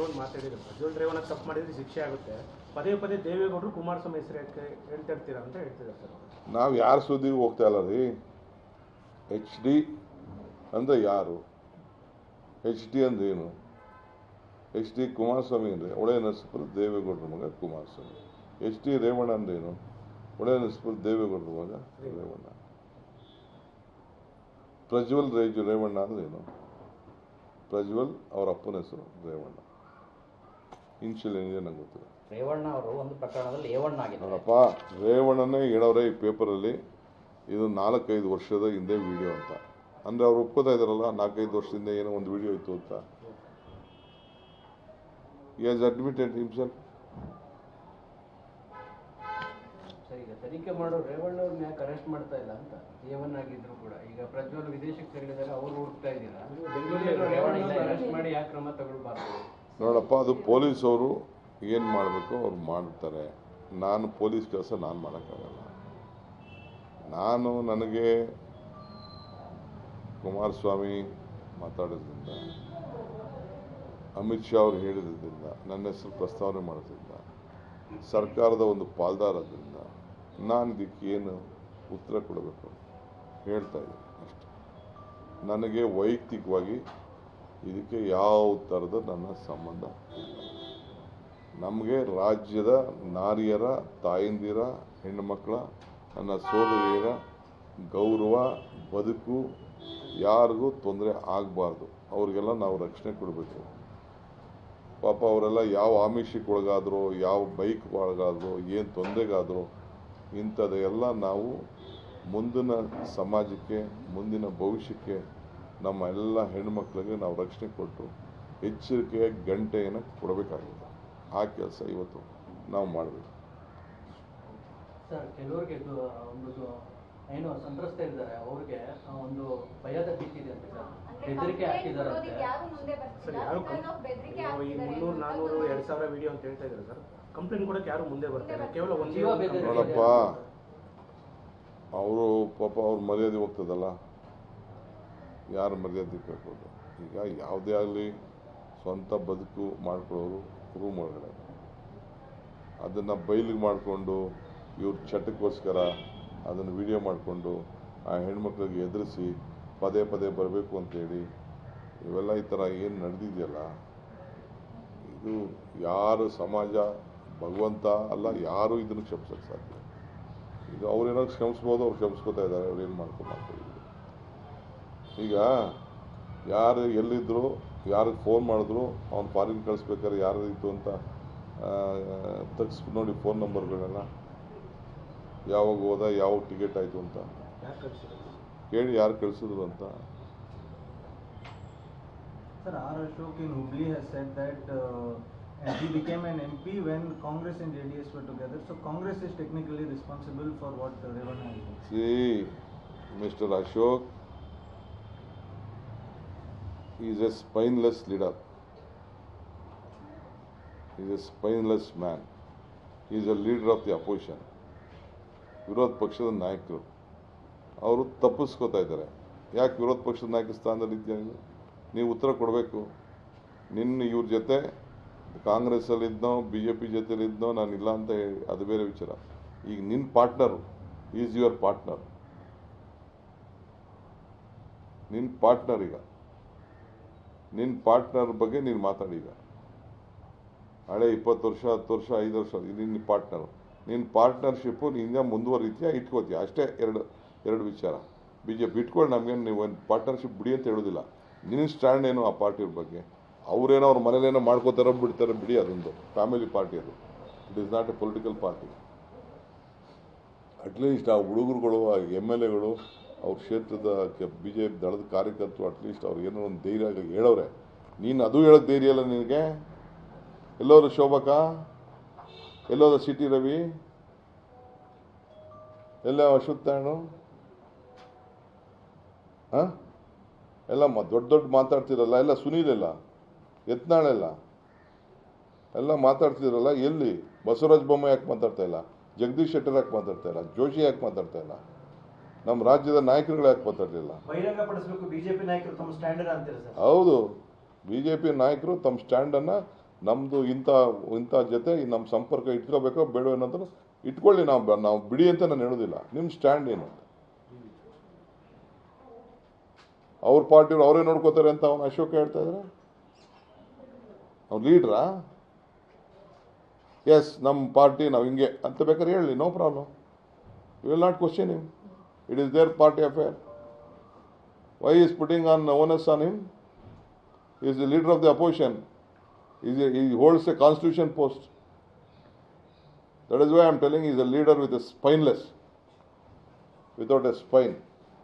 ಒಂದು ಮಾತಾಡಿದ್ರು, ಪ್ರಜ್ವಲ್ ರೇವಣ್ಣ ತಪ್ಪು ಮಾಡಿದ್ರೆ ಶಿಕ್ಷೆ ಆಗುತ್ತೆ, ಪದೇ ಪದೇ ದೇವೇಗೌಡರು ಕುಮಾರಸ್ವಾಮಿ ಹೆಸರು ಹೇಳ್ತಿರ್ತೀರಾ ಅಂತ ಹೇಳ್ತಿದ್ದಾರೆ ಸರ್. ನಾವು ಯಾರ ಸುದ್ದಿಗೂ ಹೋಗ್ತಾ ಇಲ್ಲ ರೀ. HD ಅಂದರೆ ಯಾರು? HD ಅಂದ್ರೆ ಏನು? HD ಕುಮಾರಸ್ವಾಮಿ ಅಂದರೆ ಒಳ್ಳೆಯ ನರಸೀಪುರ ದೇವೇಗೌಡರ ಮಗ ಕುಮಾರಸ್ವಾಮಿ. HD ರೇವಣ್ಣ ಅಂದ್ರೇನು? ಒಳ್ಳೆಯ ನರಸೀಪುರ ದೇವೇಗೌಡರ ಮಗ ರೇವಣ್ಣ. ಪ್ರಜ್ವಲ್ ರೇವಣ್ಣ ಅಂದ್ರೇನು? ಪ್ರಜ್ವಲ್ ಅವರ ಅಪ್ಪನ ಹೆಸರು ರೇವಣ್ಣ. ಇನ್ಶಿಯಲ್ ಏನಿದೆ ನಂಗೆ ಗೊತ್ತಿಲ್ಲ. ರೇವಣ್ಣ ಅವರು ಒಂದು ಪ್ರಕರಣದಲ್ಲಿ ಏವಣ್ಣ ಆಗಿದ್ದಾರೆ. ನೋಡಪ್ಪ, ರೇವಣ್ಣನೇ ಹೇಳೋರೆ ಈ ಪೇಪರಲ್ಲಿ, ಇದು 4-5 ವರ್ಷದ ಹಿಂದೆ ವಿಡಿಯೋ ಅಂತ. ಅಂದರೆ ಅವ್ರು ಒಪ್ಕೋತಾ ಇದ್ದಾರಲ್ಲ, 4-5 ವರ್ಷದಿಂದ ಏನೋ ಒಂದು ವಿಡಿಯೋ ಇತ್ತು ಅಂತ. He has admitted himself. ಈಗ ತನಿಖೆ ಮಾಡೋ ರೇವಣ್ಣ ಅವ್ರನ್ನ ಯಾಕೆ ಅರೆಸ್ಟ್ ಮಾಡ್ತಾ ಇಲ್ಲ ಅಂತ, ಏವನ್ ಆಗಿದ್ರು ಕೂಡ. ಈಗ ಪ್ರಜ್ವಲ್ ವಿದೇಶಕ್ಕೆ ತೆರಳಿದ್ದಾರೆ, ಅವ್ರು ಹುಡುಕ್ತಾ ಇದ್ದೀರಾ, ಬೆಂಗಳೂರಲ್ಲಿ ಅರೆಸ್ಟ್ ಮಾಡಿ ಯಾಕೆ ಕ್ರಮ ತಗೊಳ್ಬಾರ್ದು? ನೋಡಪ್ಪ, ಅದು ಪೊಲೀಸ್ ಅವರು ಏನು ಮಾಡಬೇಕು ಅವ್ರು ಮಾಡ್ತಾರೆ. ನಾನು ಪೊಲೀಸ್ ಕೆಲಸ ನಾನು ಮಾಡೋಕ್ಕಾಗಲ್ಲ. ನನಗೆ ಕುಮಾರಸ್ವಾಮಿ ಮಾತಾಡೋದ್ರಿಂದ, ಅಮಿತ್ ಶಾ ಅವರು ಹೇಳಿದ್ರಿಂದ, ನನ್ನ ಹೆಸರು ಪ್ರಸ್ತಾವನೆ ಮಾಡೋದ್ರಿಂದ, ಸರ್ಕಾರದ ಒಂದು ಪಾಲ್ದಾರದಿಂದ ನಾನು ಇದಕ್ಕೆ ಏನು ಉತ್ತರ ಕೊಡಬೇಕು ಹೇಳ್ತಾ ಇದ್ದೀನಿ ಅಷ್ಟೆ. ನನಗೆ ವೈಯಕ್ತಿಕವಾಗಿ ಇದಕ್ಕೆ ಯಾವ ಥರದ ನನ್ನ ಸಂಬಂಧ ಇಲ್ಲ. ನಮಗೆ ರಾಜ್ಯದ ನಾರಿಯರ, ತಾಯಂದಿರ, ಹೆಣ್ಣುಮಕ್ಕಳ, ನನ್ನ ಸೋದರಿಯರ ಗೌರವ, ಬದುಕು ಯಾರಿಗೂ ತೊಂದರೆ ಆಗಬಾರ್ದು. ಅವ್ರಿಗೆಲ್ಲ ನಾವು ರಕ್ಷಣೆ ಕೊಡಬೇಕು. ಪಾಪ ಅವರೆಲ್ಲ ಯಾವ ಆಮಿಷಕ್ಕೆ ಒಳಗಾದರೂ, ಯಾವ ಬೈಕ್ ಒಳಗಾದರೂ, ಏನು ತೊಂದರೆಗಾದರೂ, ಇಂಥದ್ದೆಲ್ಲ ನಾವು ಮುಂದಿನ ಸಮಾಜಕ್ಕೆ, ಮುಂದಿನ ಭವಿಷ್ಯಕ್ಕೆ, ನಮ್ಮ ಎಲ್ಲ ಹೆಣ್ಣುಮಕ್ಕಳಿಗೆ ನಾವು ರಕ್ಷಣೆ ಕೊಟ್ಟು ಎಚ್ಚರಿಕೆಯ ಗಂಟೆಯನ್ನು ಕೊಡಬೇಕಾಗಿದೆ. ಆ ಕೆಲಸ ಇವತ್ತು ನಾವು ಮಾಡಬೇಕು. ಸರ್, ಕೆಲವರಿಗೆ ಒಂದು ಏನು ಸಂತ್ರಸ್ತರಿದ್ದಾರೆ, ಅವ್ರಿಗೆ ಒಂದು ಭಯದ ಭೀತಿ ಇದೆ ಅಂತ ಸರ್, ಬೆದರಿಕೆ ಹಾಕಿದಾರಂತೆ. ಸರ್, ಯಾರು ಈ 300, 400, 2000 ವಿಡಿಯೋ ಅಂತ ಹೇಳ್ತಾ ಇದ್ದಾರೆ ಸರ್. ಕಂಪ್ಲೇಂಟ್ ಕೊಡಕ್ಕೆ ಯಾರು ಮುಂದೆ ಬರ್ತಾರೆ? ಕೇವಲ ಒಂದೇ. ನೋಡಪ್ಪ, ಅವರು ಪಾಪ ಅವ್ರ ಮರ್ಯಾದೆ ಹೋಗ್ತದಲ್ಲ, ಯಾರು ಮರ್ಯಾದೆ ಕೇಳ್ಬೋದು? ಈಗ ಯಾವುದೇ ಆಗಲಿ ಸ್ವಂತ ಬದುಕು ಮಾಡ್ಕೊಳ್ಳೋರು ರೂಮ್ ಒಳಗಡೆ, ಅದನ್ನು ಬಯಲಿಗೆ ಮಾಡಿಕೊಂಡು ಇವ್ರ ಚಟಕ್ಕೋಸ್ಕರ ಅದನ್ನು ವಿಡಿಯೋ ಮಾಡಿಕೊಂಡು ಆ ಹೆಣ್ಮಕ್ಳಿಗೆ ಎದುರಿಸಿ ಪದೇ ಪದೇ ಬರಬೇಕು ಅಂತೇಳಿ ಇವೆಲ್ಲ ಈ ಥರ ಏನು ನಡೆದಿದೆಯಲ್ಲ, ಇದು ಯಾರು ಸಮಾಜ, ಭಗವಂತ ಅಲ್ಲ, ಯಾರು ಇದನ್ನು ಕ್ಷಮಿಸೋಕ್ಕೆ ಸಾಧ್ಯ. ಇದು ಅವ್ರೇನೋ ಕ್ಷಮಿಸ್ಬೋದು, ಅವ್ರು ಕ್ಷಮಿಸ್ಕೋತಾ ಇದ್ದಾರೆ, ಅವ್ರೇನು ಮಾಡ್ಕೊಂಡಿದ್ದಾರೆ. ಈಗ ಯಾರು ಎಲ್ಲಿದ್ದರು, ಯಾರಿಗೆ ಫೋನ್ ಮಾಡಿದ್ರು, ಅವ್ನು ಫಾರಿನ್ ಕಳಿಸ್ಬೇಕಾದ್ರೆ ಯಾರು ಇತ್ತು ಅಂತ ತೆಗೆಸ್ಬಿಟ್ಟು ನೋಡಿ ಫೋನ್ ನಂಬರ್ಗಳೆಲ್ಲ, ಯಾವಾಗ ಹೋದ, ಯಾವ ಟಿಕೆಟ್ ಆಯಿತು ಅಂತ ಕೇಳಿ ಯಾರು ಕಳಿಸಿದ್ರು ಅಂತ. Sir, R. Ashok in Hubli has said that he became an MP when Congress and JDS were together. So Congress is technically responsible for what Ravana has done. See, Mr. Ashok is a spineless leader. He is a spineless man. He is a leader of the opposition. ವಿರೋಧ ಪಕ್ಷದ ನಾಯಕರು ಅವರು ತಪ್ಪಿಸ್ಕೋತಾ ಇದ್ದಾರೆ. ಯಾಕೆ ವಿರೋಧ ಪಕ್ಷದ ನಾಯಕ ಸ್ಥಾನದಲ್ಲಿ ಇದ್ದೀಯ ನೀವು ಉತ್ತರ ಕೊಡಬೇಕು. ಇವ್ರ ಜೊತೆ ಕಾಂಗ್ರೆಸ್ಸಲ್ಲಿದ್ದನೋ BJP ಜೊತೆಲಿದ್ದನೋ ನಾನಿಲ್ಲ ಅಂತ ಹೇಳಿ ಅದು ಬೇರೆ ವಿಚಾರ. ಈಗ ನಿನ್ನ ಪಾರ್ಟ್ನರು ಈಸ್ ಯುವರ್ ಪಾರ್ಟ್ನರ್. ನಿನ್ನ ಪಾರ್ಟ್ನರ್ ಈಗ ನಿನ್ನ ಪಾರ್ಟ್ನರ್ ಬಗ್ಗೆ ನೀನು ಮಾತಾಡಿ. ಈಗ ಹಳೆ 20 ವರ್ಷ, 10 ವರ್ಷ, 5 ವರ್ಷ ಇದು ನಿನ್ನ ಪಾರ್ಟ್ನರು. ನಿನ್ನ ಪಾರ್ಟ್ನರ್ಶಿಪ್ಪು ನಿನ್ನ ಮುಂದುವರಿತೀಯ, ಇಟ್ಕೋತೀಯ, ಅಷ್ಟೇ. ಎರಡು ವಿಚಾರ. BJP ಇಟ್ಕೊಂಡು ನಮಗೇನು ನೀವು ಒಂದು ಪಾರ್ಟ್ನರ್ಶಿಪ್ ಬಿಡಿ ಅಂತ ಹೇಳೋದಿಲ್ಲ. ನಿನ್ನ ಸ್ಟ್ಯಾಂಡ್ ಏನು ಆ ಪಾರ್ಟಿಯವ್ರ ಬಗ್ಗೆ? ಅವರೇನೋ ಅವ್ರ ಮನೇಲೇನೋ ಮಾಡ್ಕೋತಾರೋ ಬಿಡ್ತಾರೋ ಬಿಡಿ, ಅದೊಂದು ಫ್ಯಾಮಿಲಿ ಪಾರ್ಟಿ. ಅದು it is not A political party. At least ಆ ಹುಡುಗರುಗಳು, ಆ MLAಗಳು, ಅವ್ರ ಕ್ಷೇತ್ರದ BJP ದಳದ ಕಾರ್ಯಕರ್ತರು ಅಟ್ಲೀಸ್ಟ್ ಅವ್ರು ಏನೋ ಒಂದು ಧೈರ್ಯ ಹೇಳೋರೆ. ನೀನು ಅದು ಹೇಳೋಕ್ಕೆ ಧೈರ್ಯ ಇಲ್ಲ ನಿನಗೆ. ಎಲ್ಲೋದು ಶೋಭಕ, ಎಲ್ಲೋದ CT ರವಿ, ಎಲ್ಲ ಅಶ್ವತ್ಥಾಣು, ಎಲ್ಲ ದೊಡ್ಡ ಮಾತಾಡ್ತಿರಲ್ಲ, ಎಲ್ಲ ಸುನೀಲ್, ಎಲ್ಲ ಯತ್ನಾಳೆಲ್ಲ ಎಲ್ಲ ಮಾತಾಡ್ತಿರಲ್ಲ. ಎಲ್ಲಿ ಬಸವರಾಜ ಬೊಮ್ಮಾಯಿ ಯಾಕೆ ಮಾತಾಡ್ತಾ ಇಲ್ಲ? ಜಗದೀಶ್ ಶೆಟ್ಟರ್ ಯಾಕೆ ಮಾತಾಡ್ತಾ ಇಲ್ಲ? ಜೋಶಿ ಯಾಕೆ ಮಾತಾಡ್ತಾ ಇಲ್ಲ? ನಮ್ಮ ರಾಜ್ಯದ ನಾಯಕರುಗಳು ಯಾಕೆ ಮಾತಾಡಲಿಲ್ಲ? ಬಹಿರಂಗಪಡಿಸಬೇಕು BJP ನಾಯಕರು ತಮ್ಮ ಸ್ಟ್ಯಾಂಡ್ ಅಂತಾರೆ ಸರ್. ಹೌದು, BJP ನಾಯಕರು ತಮ್ಮ ಸ್ಟ್ಯಾಂಡನ್ನು ನಮ್ಮದು ಇಂಥ ಜೊತೆ ನಮ್ಮ ಸಂಪರ್ಕ ಇಟ್ಕೋಬೇಕೋ ಬೇಡೋ ಅನ್ನೋದನ್ನು ಇಟ್ಕೊಳ್ಳಿ, ನಾವು ಬಿಡಿ ಅಂತ ನಾನು ಹೇಳೋದಿಲ್ಲ. ನಿಮ್ಮ ಸ್ಟ್ಯಾಂಡ್ ಏನು ಅಂತ ಅವ್ರ ಪಾರ್ಟಿಯವ್ರು ಅವರೇ ನೋಡ್ಕೋತಾರೆ ಅಂತ ಅವನು ಅಶೋಕ ಹೇಳ್ತಾ ಇದ್ದಾರೆ. ಅವ್ನು ಲೀಡ್ರಾ? ಎಸ್, ನಮ್ಮ ಪಾರ್ಟಿ ನಾವು ಹಿಂಗೆ ಅಂತ ಬೇಕಾದ್ರೆ ಹೇಳಿ, no problem. You will not question him. It is their party affair. Why is putting on onus on him? Is the leader of the opposition. He holds a constitution post. That is why I am telling he is a leader with a spineless, without a spine.